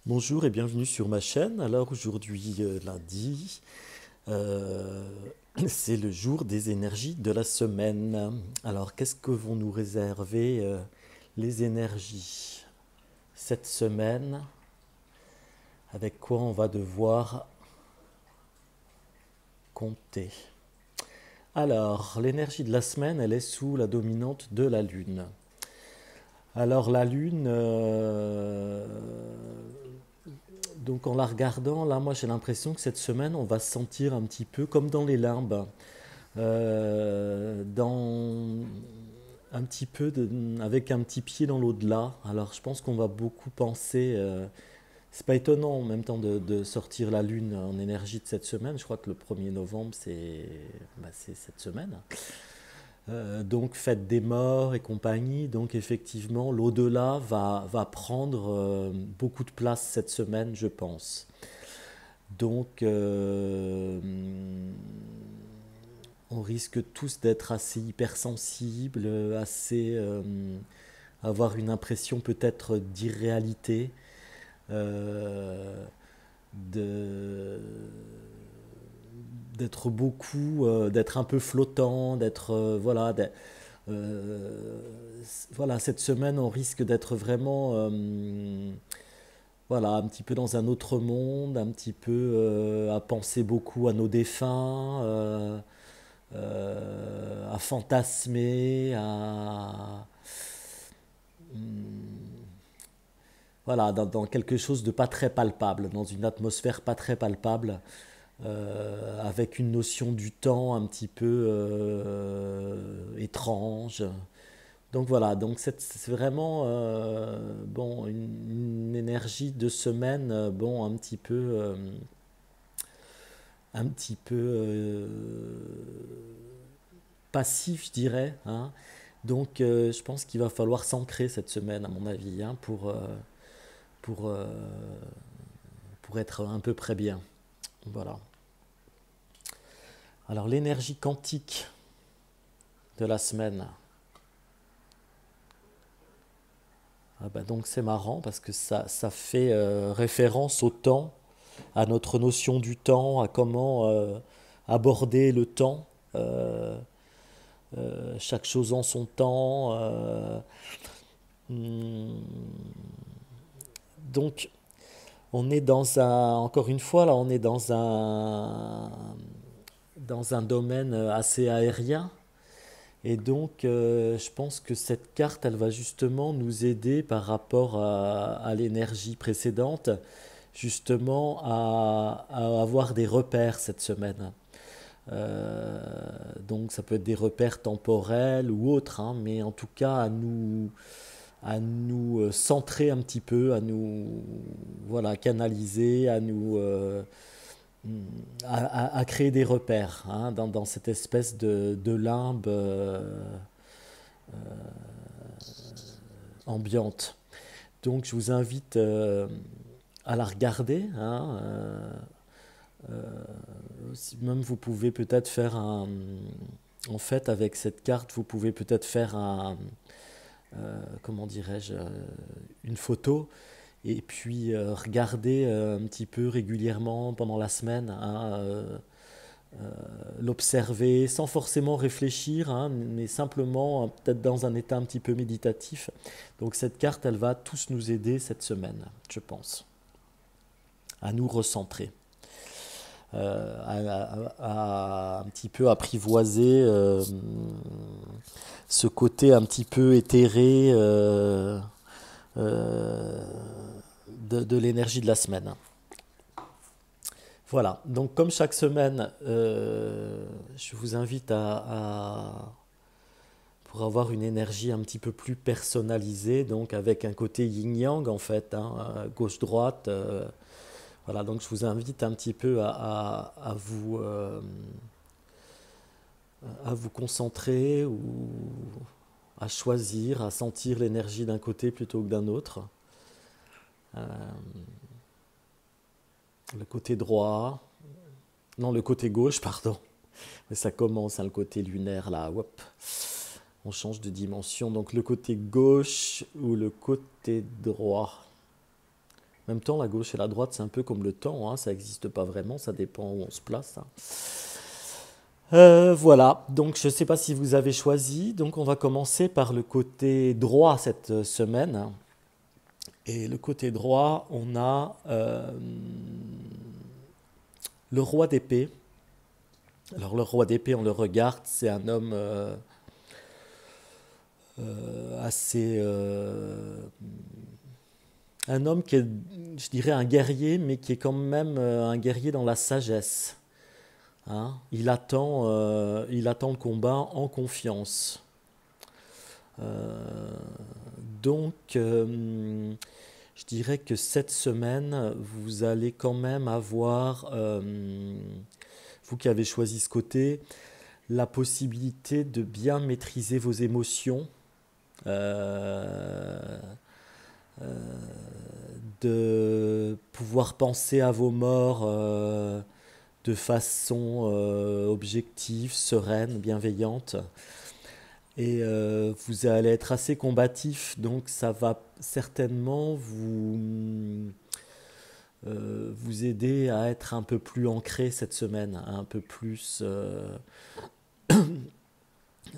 Bonjour et bienvenue sur ma chaîne. Alors aujourd'hui, lundi, euh, c'est le jour des énergies de la semaine. Alors qu'est-ce que vont nous réserver les énergies cette semaine? Avec quoi on va devoir compter? Alors, l'énergie de la semaine, elle est sous la dominante de la Lune. Alors la Lune, donc en la regardant, là, moi j'ai l'impression que cette semaine, on va se sentir un petit peu comme dans les limbes, dans un petit peu avec un petit pied dans l'au-delà. Alors je pense qu'on va beaucoup penser. C'est pas étonnant en même temps de sortir la Lune en énergie de cette semaine. Je crois que le 1er novembre, c'est cette semaine. Donc fête des morts et compagnie. Donc effectivement, l'au-delà va prendre beaucoup de place cette semaine, je pense. Donc on risque tous d'être assez hypersensibles, assez avoir une impression peut-être d'irréalité, euh, de d'être beaucoup, d'être un peu flottant, d'être voilà, euh, voilà, cette semaine on risque d'être vraiment voilà, un petit peu dans un autre monde, un petit peu à penser beaucoup à nos défunts, à fantasmer, à voilà, dans quelque chose de pas très palpable, dans une atmosphère pas très palpable, avec une notion du temps un petit peu étrange. Donc voilà, donc c'est vraiment bon une énergie de semaine, bon un petit peu passif, je dirais, hein. Donc je pense qu'il va falloir s'ancrer cette semaine, à mon avis, hein, pour, euh, pour être un peu près bien. Voilà. Alors l'énergie quantique de la semaine. Ah bah donc c'est marrant parce que ça fait référence au temps, à notre notion du temps, à comment aborder le temps, euh, chaque chose en son temps. Donc on est encore une fois là, on est dans un domaine assez aérien. Et donc, je pense que cette carte, elle va justement nous aider par rapport à l'énergie précédente, justement à avoir des repères cette semaine. Euh, donc, ça peut être des repères temporels ou autres, hein, mais en tout cas à nous centrer un petit peu, à nous voilà, canaliser, à créer des repères hein, dans cette espèce de limbe ambiante. Donc je vous invite à la regarder. Hein, même vous pouvez peut-être faire un... En fait, avec cette carte, vous pouvez peut-être faire un... comment dirais-je une photo et puis regarder un petit peu régulièrement pendant la semaine, hein, l'observer sans forcément réfléchir, hein, mais simplement peut-être dans un état un petit peu méditatif. Donc cette carte, elle va tous nous aider cette semaine, je pense, à nous recentrer, un petit peu apprivoiser ce côté un petit peu éthéré euh, de l'énergie de la semaine. Voilà, donc comme chaque semaine, je vous invite pour avoir une énergie un petit peu plus personnalisée, donc avec un côté yin-yang en fait, hein, gauche-droite. Voilà, donc je vous invite un petit peu à vous concentrer ou à choisir, à sentir l'énergie d'un côté plutôt que d'un autre. Euh, le côté droit, non, le côté gauche, pardon. Mais ça commence, hein, le côté lunaire là, hop. On change de dimension. Donc le côté gauche ou le côté droit. En même temps, la gauche et la droite, c'est un peu comme le temps, hein, ça n'existe pas vraiment, ça dépend où on se place, hein. Voilà, donc je ne sais pas si vous avez choisi, donc on va commencer par le côté droit cette semaine. Et le côté droit, on a le roi d'épée. Alors le roi d'épée, on le regarde, c'est un homme assez... un homme qui est, je dirais, un guerrier, mais qui est quand même un guerrier dans la sagesse, hein. Il attend le combat en confiance. Euh, donc, je dirais que cette semaine, vous allez quand même avoir, vous qui avez choisi ce côté, la possibilité de bien maîtriser vos émotions, euh, de pouvoir penser à vos morts de façon objective, sereine, bienveillante. Et vous allez être assez combatif, donc ça va certainement vous aider à être un peu plus ancré cette semaine, un peu plus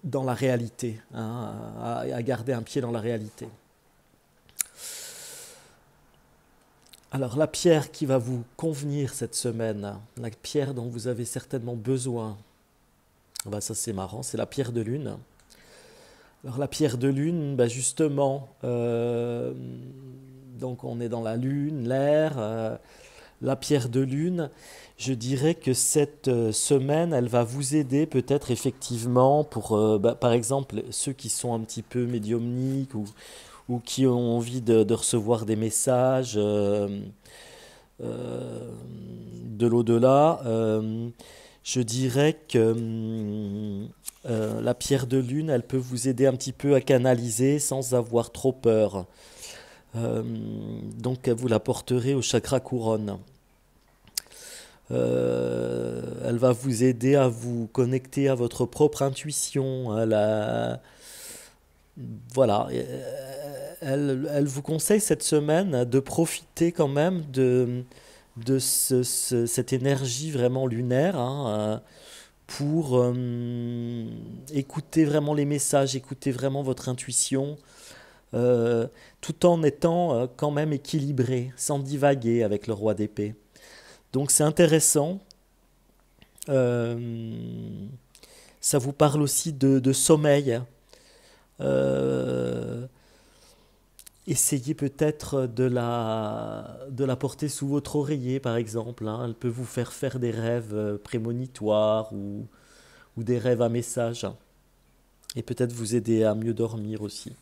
dans la réalité, hein, à garder un pied dans la réalité. Alors la pierre qui va vous convenir cette semaine, la pierre dont vous avez certainement besoin, bah ça c'est marrant, c'est la pierre de lune. Alors la pierre de lune, bah justement, donc on est dans la lune, l'air, la pierre de lune. Je dirais que cette semaine, elle va vous aider peut-être effectivement pour, bah, par exemple, ceux qui sont un petit peu médiumniques ou qui ont envie de recevoir des messages euh, de l'au-delà. Je dirais que la pierre de lune, elle peut vous aider un petit peu à canaliser sans avoir trop peur. Euh, donc vous la porterez au chakra couronne. Elle va vous aider à vous connecter à votre propre intuition. Voilà. Elle vous conseille cette semaine de profiter quand même de cette énergie vraiment lunaire, hein, pour écouter vraiment les messages, écouter vraiment votre intuition, euh, tout en étant quand même équilibré, sans divaguer avec le roi d'épée. Donc c'est intéressant. Euh, Ça vous parle aussi de sommeil. Euh, Essayez peut-être de la porter sous votre oreiller, par exemple, hein. Elle peut vous faire faire des rêves prémonitoires ou des rêves à message, hein. Et peut-être vous aider à mieux dormir aussi.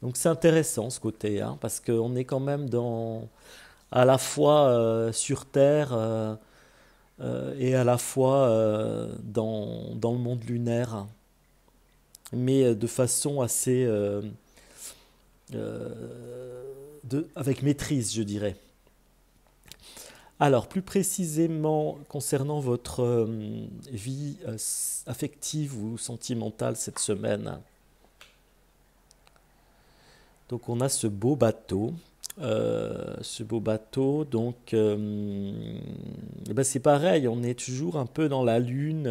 Donc c'est intéressant ce côté, hein, parce qu'on est quand même à la fois sur Terre et à la fois dans le monde lunaire, hein, mais de façon assez avec maîtrise, je dirais. Alors, plus précisément concernant votre vie affective ou sentimentale cette semaine, donc on a ce beau bateau, donc eh ben c'est pareil, on est toujours un peu dans la lune.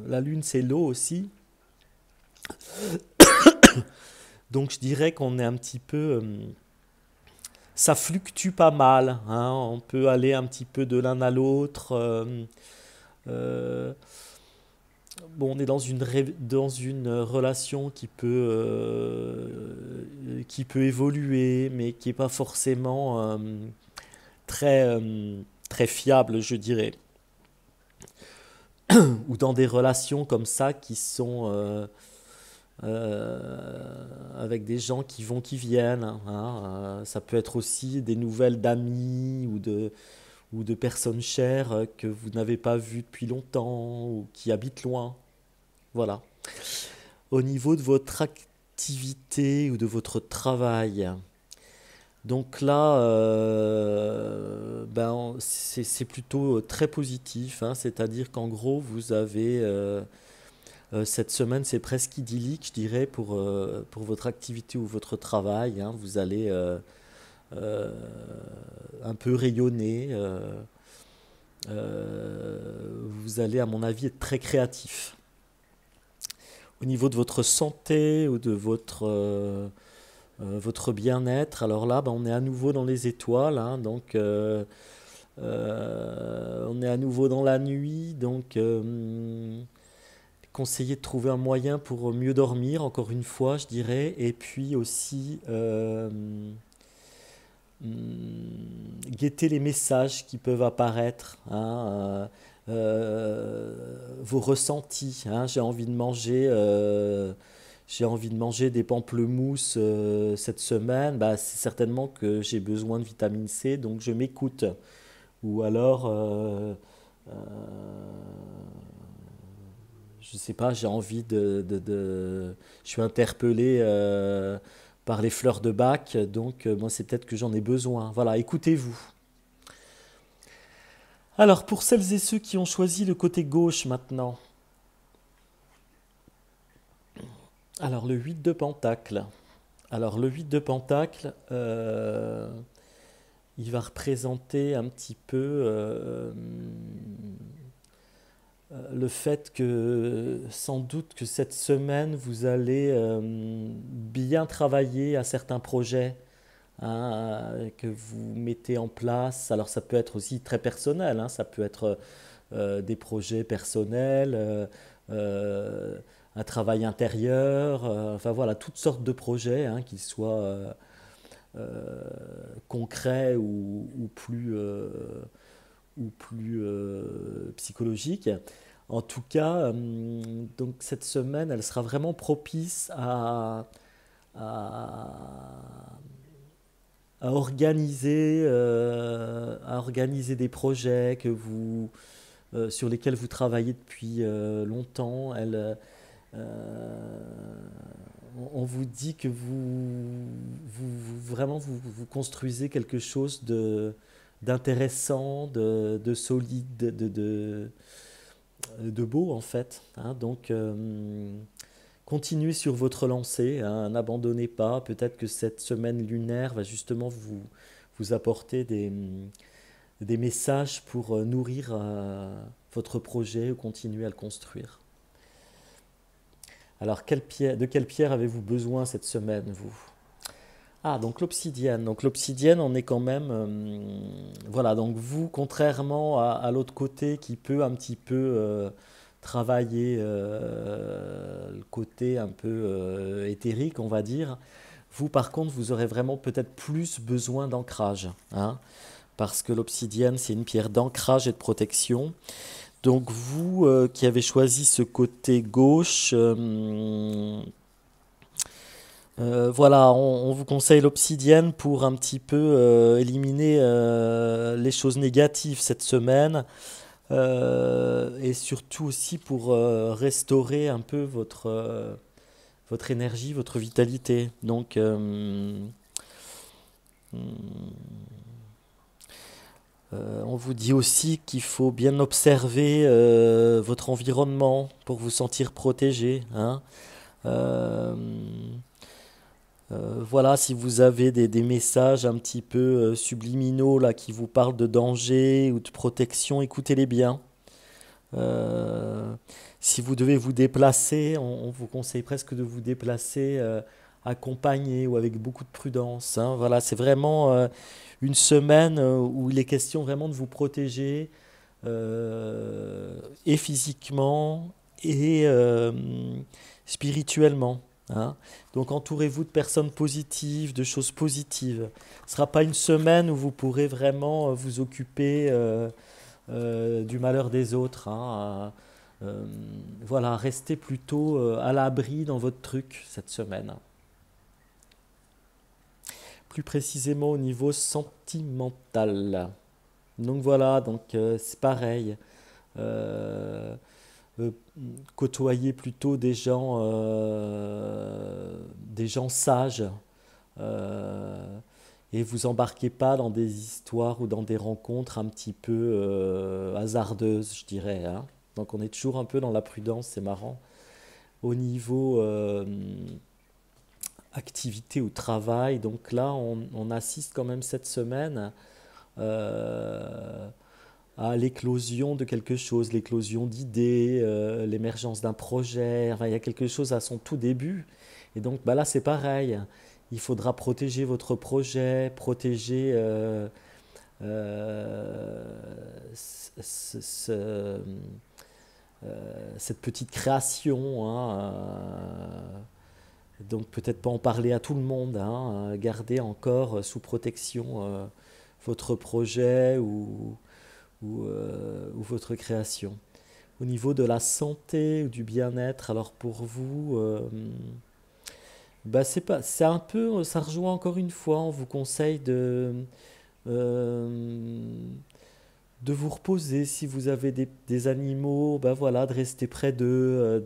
La lune, c'est l'eau aussi. Donc je dirais qu'on est un petit peu... ça fluctue pas mal, hein. On peut aller un petit peu de l'un à l'autre. Euh, bon, on est dans une relation qui peut évoluer, mais qui n'est pas forcément très, très fiable, je dirais. Ou dans des relations comme ça qui sont avec des gens qui vont, qui viennent, hein. Ça peut être aussi des nouvelles d'amis ou de personnes chères que vous n'avez pas vues depuis longtemps ou qui habitent loin. Voilà. Au niveau de votre activité ou de votre travail, donc là, ben, c'est plutôt très positif, hein. C'est-à-dire qu'en gros, vous avez cette semaine, c'est presque idyllique, je dirais, pour votre activité ou votre travail, hein. Vous allez un peu rayonner. Vous allez, à mon avis, être très créatif. Au niveau de votre santé ou de votre bien-être, alors là, ben, on est à nouveau dans les étoiles, hein, donc on est à nouveau dans la nuit, donc conseiller de trouver un moyen pour mieux dormir, encore une fois, je dirais, et puis aussi guetter les messages qui peuvent apparaître, hein, vos ressentis, hein. J'ai envie de manger des pamplemousses cette semaine, bah, c'est certainement que j'ai besoin de vitamine C, donc je m'écoute. Ou alors, euh, je sais pas, j'ai envie je suis interpellé par les fleurs de bac, donc moi c'est peut-être que j'en ai besoin. Voilà, écoutez-vous. Alors, pour celles et ceux qui ont choisi le côté gauche maintenant, alors le 8 de Pentacle. Alors, le 8 de Pentacle, il va représenter un petit peu le fait que sans doute que cette semaine, vous allez bien travailler à certains projets, hein, que vous mettez en place. Alors ça peut être aussi très personnel, hein, ça peut être des projets personnels, euh, un travail intérieur, enfin voilà, toutes sortes de projets, hein, qu'ils soient concrets ou plus psychologiques. En tout cas, donc cette semaine, elle sera vraiment propice à, à organiser des projets sur lesquels vous travaillez depuis longtemps. Euh, on vous dit que vraiment vous construisez quelque chose d'intéressant, de solide, de beau en fait, hein. Donc continuez sur votre lancée, hein, n'abandonnez pas. Peut-être que cette semaine lunaire va justement vous apporter des messages pour nourrir votre projet ou continuer à le construire. Alors, de quelle pierre avez-vous besoin cette semaine, vous? Ah, donc l'obsidienne. Donc l'obsidienne, on est quand même... voilà, donc vous, contrairement à l'autre côté qui peut un petit peu travailler le côté un peu éthérique, on va dire, vous, par contre, vous aurez vraiment peut-être plus besoin d'ancrage, hein, parce que l'obsidienne, c'est une pierre d'ancrage et de protection. Donc vous qui avez choisi ce côté gauche, voilà, on vous conseille l'obsidienne pour un petit peu éliminer les choses négatives cette semaine, et surtout aussi pour restaurer un peu votre énergie, votre vitalité. Donc, on vous dit aussi qu'il faut bien observer votre environnement pour vous sentir protégé, hein. Euh, voilà, si vous avez des messages un petit peu subliminaux là, qui vous parlent de danger ou de protection, écoutez-les bien. Euh, Si vous devez vous déplacer, on vous conseille presque de vous déplacer accompagné ou avec beaucoup de prudence, hein. Voilà, c'est vraiment une semaine où il est question vraiment de vous protéger et physiquement et spirituellement, hein. Donc entourez-vous de personnes positives, de choses positives. Ce ne sera pas une semaine où vous pourrez vraiment vous occuper du malheur des autres, hein. Voilà, restez plutôt à l'abri dans votre truc cette semaine. Plus précisément au niveau sentimental. Donc voilà, donc c'est pareil. Euh, euh, Côtoyer plutôt des gens sages, euh, et vous embarquez pas dans des histoires ou dans des rencontres un petit peu hasardeuses, je dirais, hein. Donc on est toujours un peu dans la prudence, c'est marrant. Au niveau activité ou travail, donc là on assiste quand même cette semaine euh, à l'éclosion de quelque chose, l'éclosion d'idées, l'émergence d'un projet. Enfin, il y a quelque chose à son tout début. Et donc bah là, c'est pareil. Il faudra protéger votre projet, protéger euh, ce- ce- cette petite création, hein, donc peut-être pas en parler à tout le monde, hein, garder encore sous protection votre projet ou votre création. Au niveau de la santé ou du bien-être, alors pour vous, bah c'est pas, c'est un peu, ça rejoint encore une fois, on vous conseille euh, de vous reposer si vous avez des animaux, bah voilà, de rester près d'eux,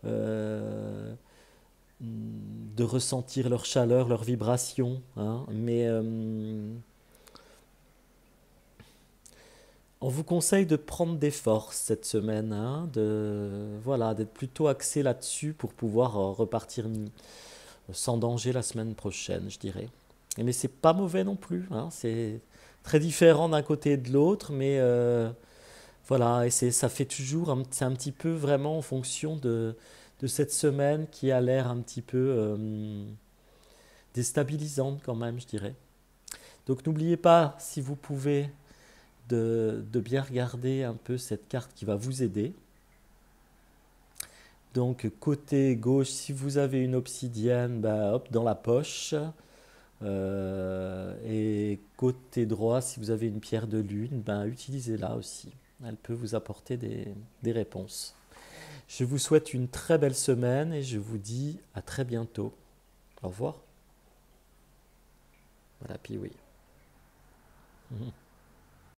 euh, de ressentir leur chaleur, leur vibration, hein. Mais on vous conseille de prendre des forces cette semaine, hein, voilà, d'être plutôt axé là-dessus pour pouvoir repartir sans danger la semaine prochaine, je dirais. Mais c'est pas mauvais non plus, hein, c'est très différent d'un côté et de l'autre, mais voilà, et ça fait toujours, c'est un petit peu vraiment en fonction de cette semaine qui a l'air un petit peu déstabilisante quand même, je dirais. Donc n'oubliez pas, si vous pouvez, de bien regarder un peu cette carte qui va vous aider. Donc côté gauche, si vous avez une obsidienne, bah, hop, dans la poche. Et côté droit, si vous avez une pierre de lune, ben, utilisez-la aussi. Elle peut vous apporter des réponses. Je vous souhaite une très belle semaine et je vous dis à très bientôt. Au revoir. Voilà, puis oui.